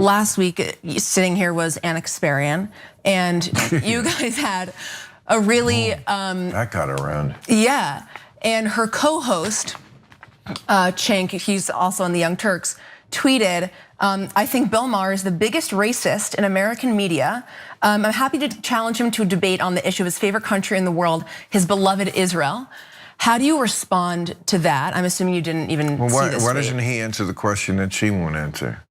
last week sitting here was Ana Kasparian, and you guys had a really that got around. Yeah, and her co-host Cenk, he's also on the Young Turks, tweeted, I think Bill Maher is the biggest racist in American media. I'm happy to challenge him to a debate on the issue of his favorite country in the world, his beloved Israel. How do you respond to that? I'm assuming you didn't even see this. Why doesn't he answer the question that she won't answer?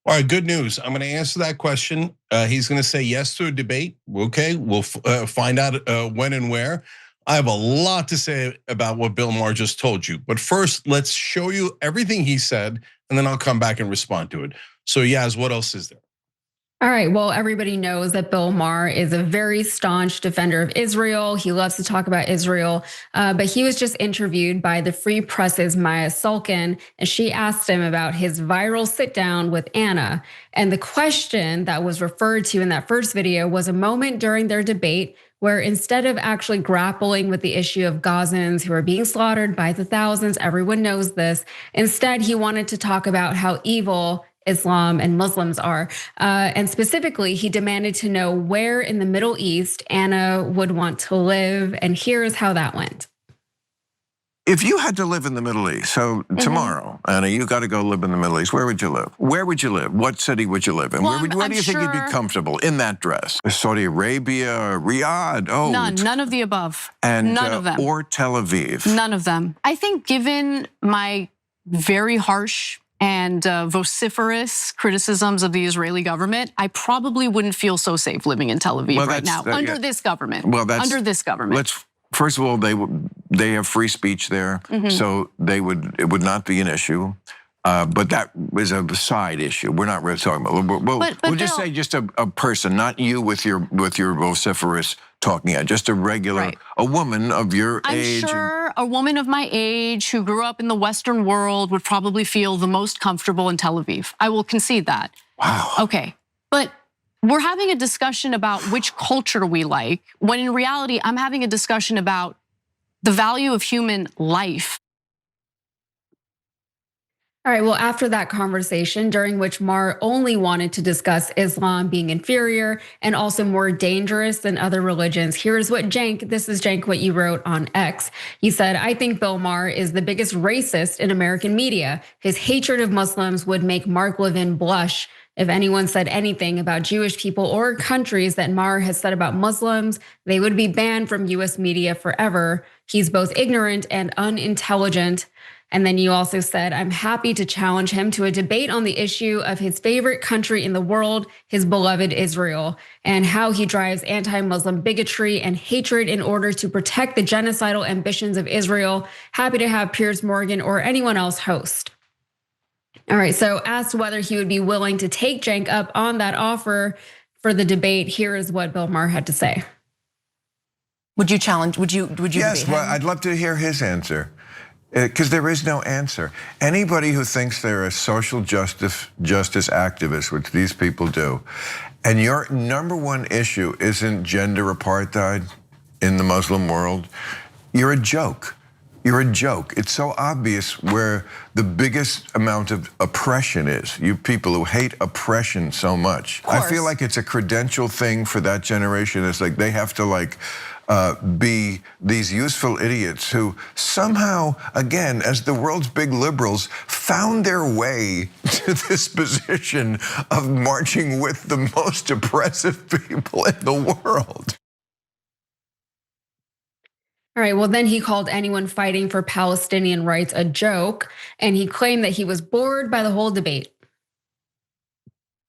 All right, good news. I'm gonna answer that question. He's gonna say yes to a debate. Okay, we'll find out when and where. I have a lot to say about what Bill Maher just told you. But first, let's show you everything he said, and then I'll come back and respond to it. So Yaz, what else is there? All right, well, everybody knows that Bill Maher is a very staunch defender of Israel. He loves to talk about Israel, but he was just interviewed by the Free Press's Maya Sulkin, and she asked him about his viral sit down with Ana. And the question that was referred to in that first video was a moment during their debate where instead of actually grappling with the issue of Gazans who are being slaughtered by the thousands, everyone knows this, instead he wanted to talk about how evil Islam and Muslims are. And specifically, he demanded to know where in the Middle East Ana would want to live. And here's how that went. If you had to live in the Middle East, so tomorrow, Ana, you got to go live in the Middle East, where would you live? Where would you live? What city would you live in? Well, where do you think you'd be comfortable in that dress? Saudi Arabia, Riyadh? Oh, none of the above. And none of them. Or Tel Aviv? None of them. I think given my very harsh and vociferous criticisms of the Israeli government, I probably wouldn't feel so safe living in Tel Aviv right now under this government. Well, under this government. First of all, they have free speech there, so it would not be an issue. But that was a side issue. We're not really talking about. We'll just say just a person, not you with your vociferous talking at, just a regular, a woman of your age. I'm sure a woman of my age who grew up in the Western world would probably feel the most comfortable in Tel Aviv. I will concede that. Wow. Okay, but we're having a discussion about which culture we like, when in reality, I'm having a discussion about the value of human life. All right, well, after that conversation, during which Maher only wanted to discuss Islam being inferior and also more dangerous than other religions, here's what this is Cenk, what you wrote on X. You said, I think Bill Maher is the biggest racist in American media. His hatred of Muslims would make Mark Levin blush. If anyone said anything about Jewish people or countries that Maher has said about Muslims, they would be banned from US media forever. He's both ignorant and unintelligent. And then you also said, I'm happy to challenge him to a debate on the issue of his favorite country in the world, his beloved Israel, and how he drives anti-Muslim bigotry and hatred in order to protect the genocidal ambitions of Israel. Happy to have Piers Morgan or anyone else host. All right, so asked whether he would be willing to take Cenk up on that offer for the debate, here is what Bill Maher had to say. Would you challenge, would you Yes, well, I'd love to hear his answer. Because there is no answer. Anybody who thinks they're a social justice activist, which these people do, and your number one issue isn't gender apartheid in the Muslim world, you're a joke. You're a joke. It's so obvious where the biggest amount of oppression is. You people who hate oppression so much. I feel like it's a credential thing for that generation. It's like they have to be these useful idiots who somehow, again, as the world's big liberals, found their way to this position of marching with the most oppressive people in the world. All right, well, then he called anyone fighting for Palestinian rights a joke, and he claimed that he was bored by the whole debate.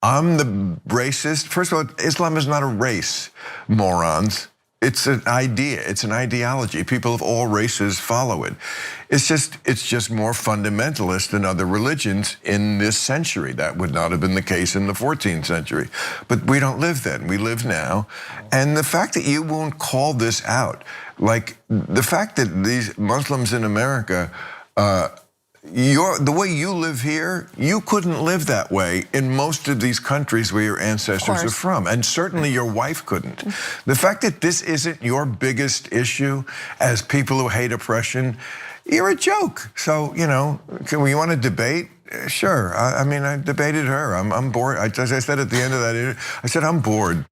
I'm the racist. First of all, Islam is not a race, morons. It's an idea, it's an ideology. People of all races follow it. It's just more fundamentalist than other religions in this century. That would not have been the case in the 14th century. But we don't live then, we live now. And the fact that you won't call this out, like the fact that these Muslims in America, the way you live here, you couldn't live that way in most of these countries where your ancestors are from, and certainly your wife couldn't. The fact that this isn't your biggest issue as people who hate oppression, you're a joke. So, you know, we want to debate? Sure. I mean, I debated her. I'm bored. As I said at the end of that interview, I said, I'm bored.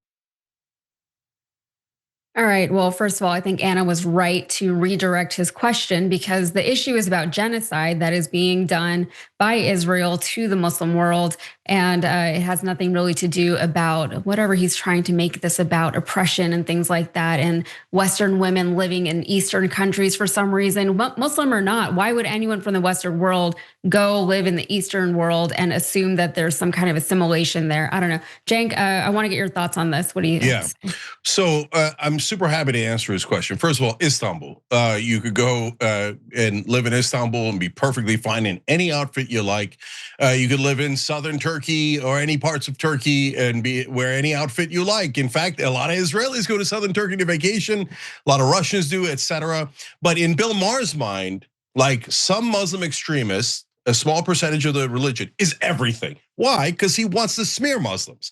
All right. Well, first of all, I think Ana was right to redirect his question because the issue is about genocide that is being done by Israel to the Muslim world. And it has nothing really to do about whatever he's trying to make this about, oppression and things like that. And Western women living in Eastern countries for some reason, Muslim or not, why would anyone from the Western world go live in the Eastern world and assume that there's some kind of assimilation there? I don't know. Cenk, I want to get your thoughts on this. What do you think? Yeah. So I'm super happy to answer his question. First of all, Istanbul. You could go and live in Istanbul and be perfectly fine in any outfit you like. You could live in southern Turkey or any parts of Turkey and wear any outfit you like. In fact, a lot of Israelis go to southern Turkey to vacation. A lot of Russians do, etc. But in Bill Maher's mind, like some Muslim extremists, a small percentage of the religion is everything. Why? Because he wants to smear Muslims.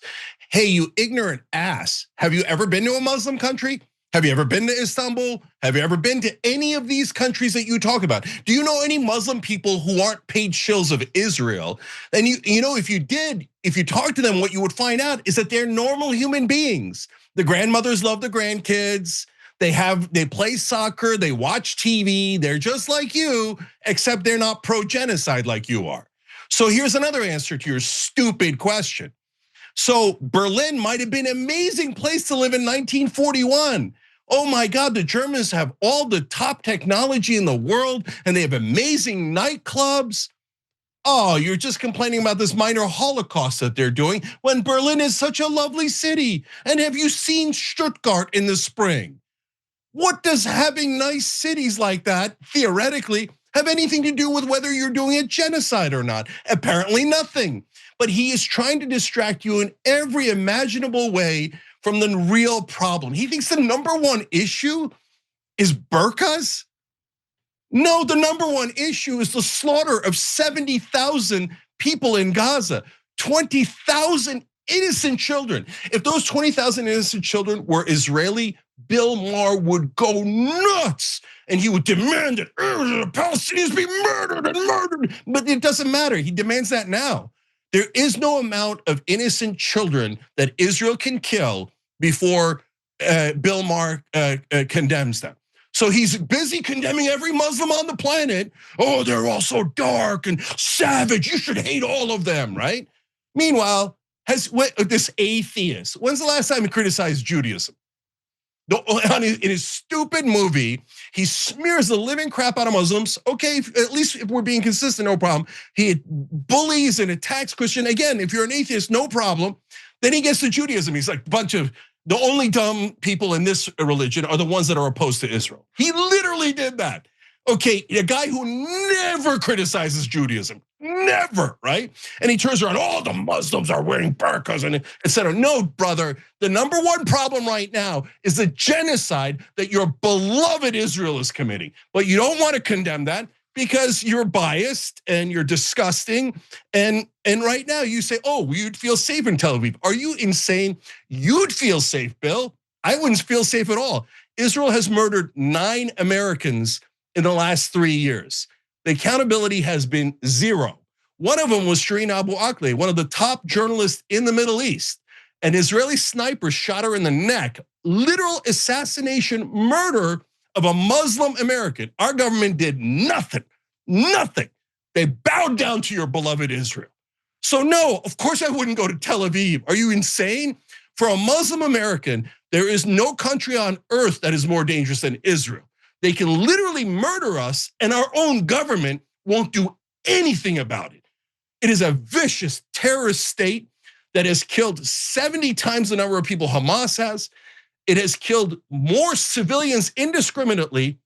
Hey, you ignorant ass. Have you ever been to a Muslim country? Have you ever been to Istanbul? Have you ever been to any of these countries that you talk about? Do you know any Muslim people who aren't paid shills of Israel? And you know, if you did, if you talk to them, what you would find out is that they're normal human beings. The grandmothers love the grandkids. They play soccer, they watch TV, they're just like you, except they're not pro-genocide like you are. So here's another answer to your stupid question. So Berlin might have been an amazing place to live in 1941. Oh my God, the Germans have all the top technology in the world and they have amazing nightclubs. Oh, you're just complaining about this minor Holocaust that they're doing when Berlin is such a lovely city. And have you seen Stuttgart in the spring? What does having nice cities like that, theoretically, have anything to do with whether you're doing a genocide or not? Apparently nothing. But he is trying to distract you in every imaginable way from the real problem. He thinks the number one issue is burqas. No, the number one issue is the slaughter of 70,000 people in Gaza, 20,000 innocent children. If those 20,000 innocent children were Israeli, Bill Maher would go nuts and he would demand that the Palestinians be murdered and murdered. But it doesn't matter. He demands that now. There is no amount of innocent children that Israel can kill before Bill Maher condemns them. So he's busy condemning every Muslim on the planet. Oh, they're all so dark and savage. You should hate all of them, right? Meanwhile, this atheist, when's the last time he criticized Judaism? In his stupid movie, he smears the living crap out of Muslims. Okay, at least if we're being consistent, no problem. He bullies and attacks Christian. Again, if you're an atheist, no problem. Then he gets to Judaism. He's like, the only dumb people in this religion are the ones that are opposed to Israel. He literally did that. Okay, a guy who never criticizes Judaism, never, right? And he turns around, oh, the Muslims are wearing burqas and etc. No, brother, the number one problem right now is the genocide that your beloved Israel is committing. But you don't want to condemn that because you're biased and you're disgusting. And right now you say, oh, you'd feel safe in Tel Aviv. Are you insane? You'd feel safe, Bill. I wouldn't feel safe at all. Israel has murdered 9 Americans in the last 3 years. The accountability has been zero. One of them was Shireen Abu Akleh, one of the top journalists in the Middle East. An Israeli sniper shot her in the neck, literal assassination, murder of a Muslim American. Our government did nothing, nothing. They bowed down to your beloved Israel. So no, of course I wouldn't go to Tel Aviv. Are you insane? For a Muslim American, there is no country on earth that is more dangerous than Israel. They can literally murder us and our own government won't do anything about it. It is a vicious terrorist state that has killed 70 times the number of people Hamas has. It has killed more civilians indiscriminately.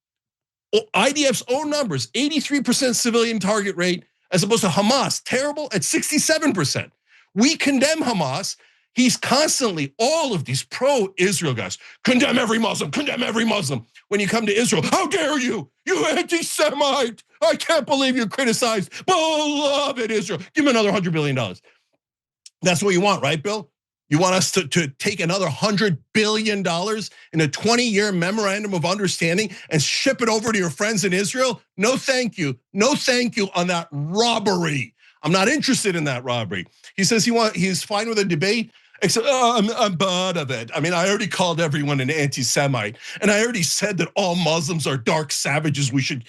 IDF's own numbers, 83% civilian target rate, as opposed to Hamas, terrible at 67%. We condemn Hamas. He's constantly, all of these pro-Israel guys, condemn every Muslim, condemn every Muslim. When you come to Israel, how dare you? You anti-Semite. I can't believe you criticized beloved Israel. Give him another $100 billion. That's what you want, right, Bill? You want us to take another $100 billion in a 20-year memorandum of understanding and ship it over to your friends in Israel? No, thank you. No, thank you on that robbery. I'm not interested in that robbery. He says he's fine with a debate, except I'm bored of it. I mean, I already called everyone an anti-Semite, and I already said that all Muslims are dark savages we should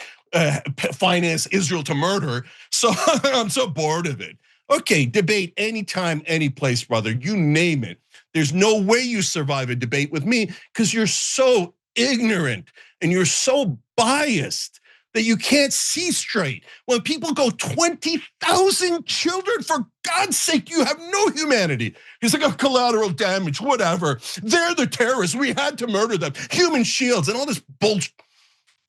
finance Israel to murder. So I'm so bored of it. Okay, debate anytime, any place, brother. You name it. There's no way you survive a debate with me because you're so ignorant and you're so biased that you can't see straight. When people go 20,000 children, for God's sake, you have no humanity. He's like, a collateral damage, whatever. They're the terrorists. We had to murder them. Human shields and all this bullshit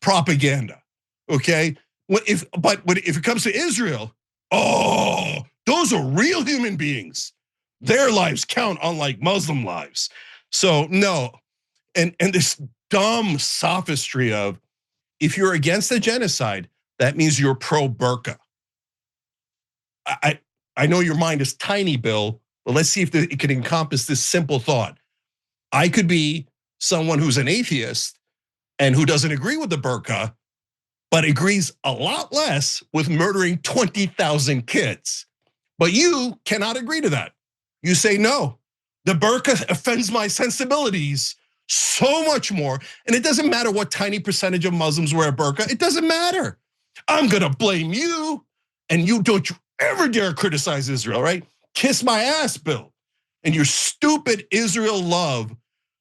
propaganda, okay? But if it comes to Israel, oh, those are real human beings. Their lives count unlike Muslim lives. So no, and this dumb sophistry of, if you're against the genocide, that means you're pro-burqa. I know your mind is tiny, Bill, but let's see if it can encompass this simple thought. I could be someone who's an atheist and who doesn't agree with the burqa, but agrees a lot less with murdering 20,000 kids. But you cannot agree to that. You say, no, the burqa offends my sensibilities so much more. And it doesn't matter what tiny percentage of Muslims wear a burqa. It doesn't matter. I'm gonna blame you. And you don't ever dare criticize Israel, right? Kiss my ass, Bill. And your stupid Israel love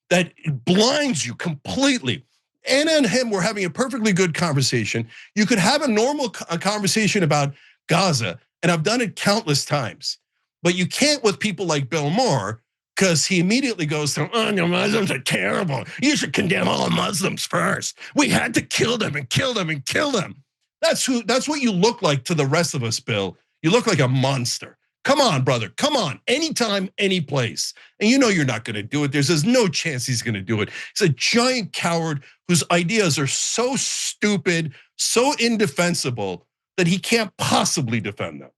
that blinds you completely. Anna and him were having a perfectly good conversation. You could have a normal conversation about Gaza, and I've done it countless times. But you can't with people like Bill Maher, because he immediately goes to, oh, the Muslims are terrible. You should condemn all Muslims first. We had to kill them and kill them and kill them. That's what you look like to the rest of us, Bill. You look like a monster. Come on, brother, come on, anytime, any place. And you know you're not gonna do it. There's no chance he's gonna do it. He's a giant coward whose ideas are so stupid, so indefensible that he can't possibly defend them.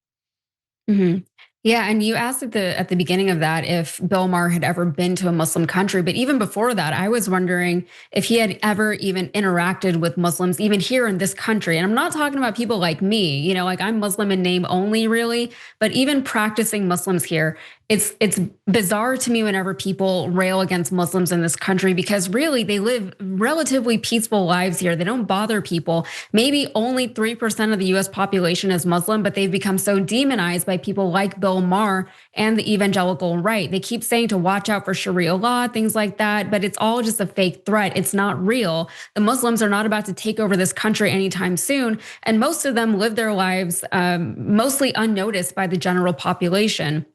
Mm-hmm. Yeah, and you asked at the beginning of that if Bill Maher had ever been to a Muslim country, but even before that, I was wondering if he had ever even interacted with Muslims, even here in this country. And I'm not talking about people like me, like I'm Muslim in name only, really, but even practicing Muslims here. It's bizarre to me whenever people rail against Muslims in this country, because really they live relatively peaceful lives here. They don't bother people. Maybe only 3% of the US population is Muslim, but they've become so demonized by people like Bill Maher and the evangelical right. They keep saying to watch out for Sharia law, things like that, but it's all just a fake threat. It's not real. The Muslims are not about to take over this country anytime soon. And most of them live their lives mostly unnoticed by the general population.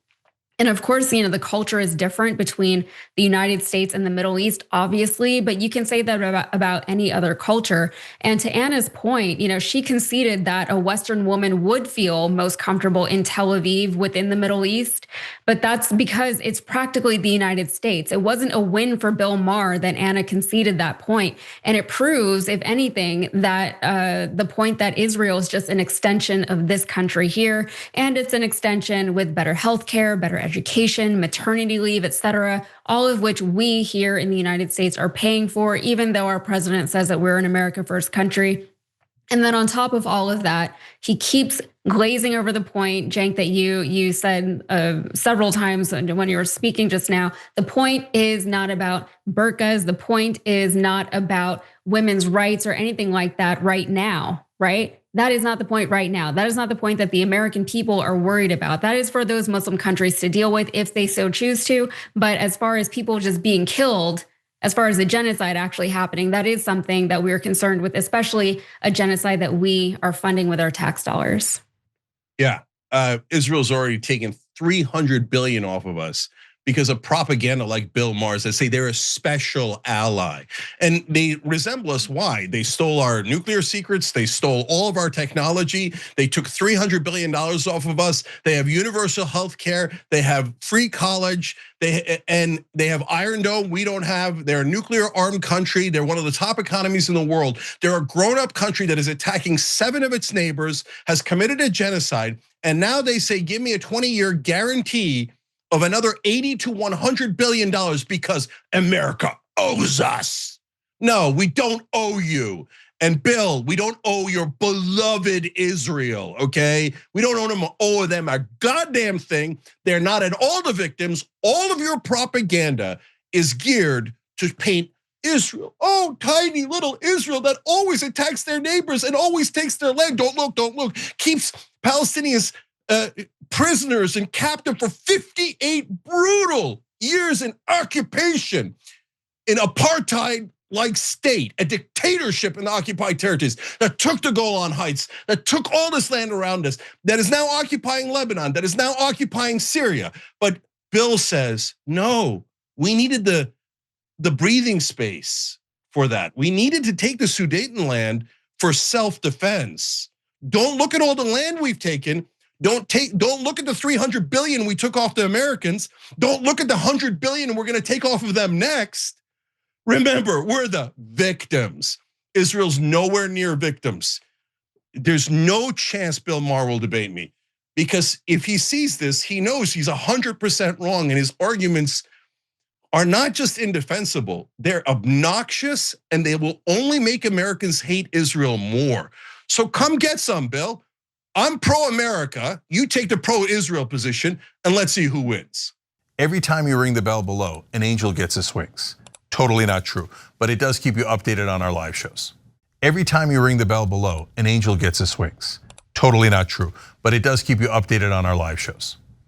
And of course, the culture is different between the United States and the Middle East, obviously, but you can say that about any other culture. And to Anna's point, she conceded that a Western woman would feel most comfortable in Tel Aviv within the Middle East, but that's because it's practically the United States. It wasn't a win for Bill Maher that Anna conceded that point. And it proves, if anything, that the point that Israel is just an extension of this country here, and it's an extension with better healthcare, better education, maternity leave, et cetera, all of which we here in the United States are paying for, even though our president says that we're an America first country. And then on top of all of that, he keeps glazing over the point, Cenk, that you said several times when you were speaking just now. The point is not about burqas. The point is not about women's rights or anything like that right now, right? That is not the point right now. That is not the point that the American people are worried about. That is for those Muslim countries to deal with if they so choose to. But as far as people just being killed, as far as the genocide actually happening, that is something that we're concerned with, especially a genocide that we are funding with our tax dollars. Yeah, Israel's already taken 300 billion off of us because of propaganda like Bill Maher's that say they're a special ally. And they resemble us, why? They stole our nuclear secrets, they stole all of our technology, they took $300 billion off of us, they have universal health care, they have free college, they have Iron Dome, we don't have, they're a nuclear armed country, they're one of the top economies in the world. They're a grown up country that is attacking 7 of its neighbors, has committed a genocide, and now they say, give me a 20-year guarantee of another 80 to 100 billion dollars because America owes us. No, we don't owe you. And Bill, we don't owe your beloved Israel, okay? We don't owe them a goddamn thing. They're not at all the victims. All of your propaganda is geared to paint Israel, oh, tiny little Israel that always attacks their neighbors and always takes their land. Don't look, keeps Palestinians prisoners and captive for 58 brutal years in occupation, in apartheid-like state, a dictatorship in the occupied territories that took the Golan Heights, that took all this land around us, that is now occupying Lebanon, that is now occupying Syria. But Bill says, no, we needed the breathing space for that. We needed to take the Sudetenland for self-defense. Don't look at all the land we've taken. Don't look at the 300 billion we took off the Americans. Don't look at the 100 billion we're gonna take off of them next. Remember, we're the victims. Israel's nowhere near victims. There's no chance Bill Maher will debate me, because if he sees this, he knows he's 100% wrong, and his arguments are not just indefensible, they're obnoxious, and they will only make Americans hate Israel more. So come get some, Bill. I'm pro-America, you take the pro-Israel position, and let's see who wins. Every time you ring the bell below, an angel gets his wings. Totally not true, but it does keep you updated on our live shows. Every time you ring the bell below, an angel gets his wings. Totally not true, but it does keep you updated on our live shows.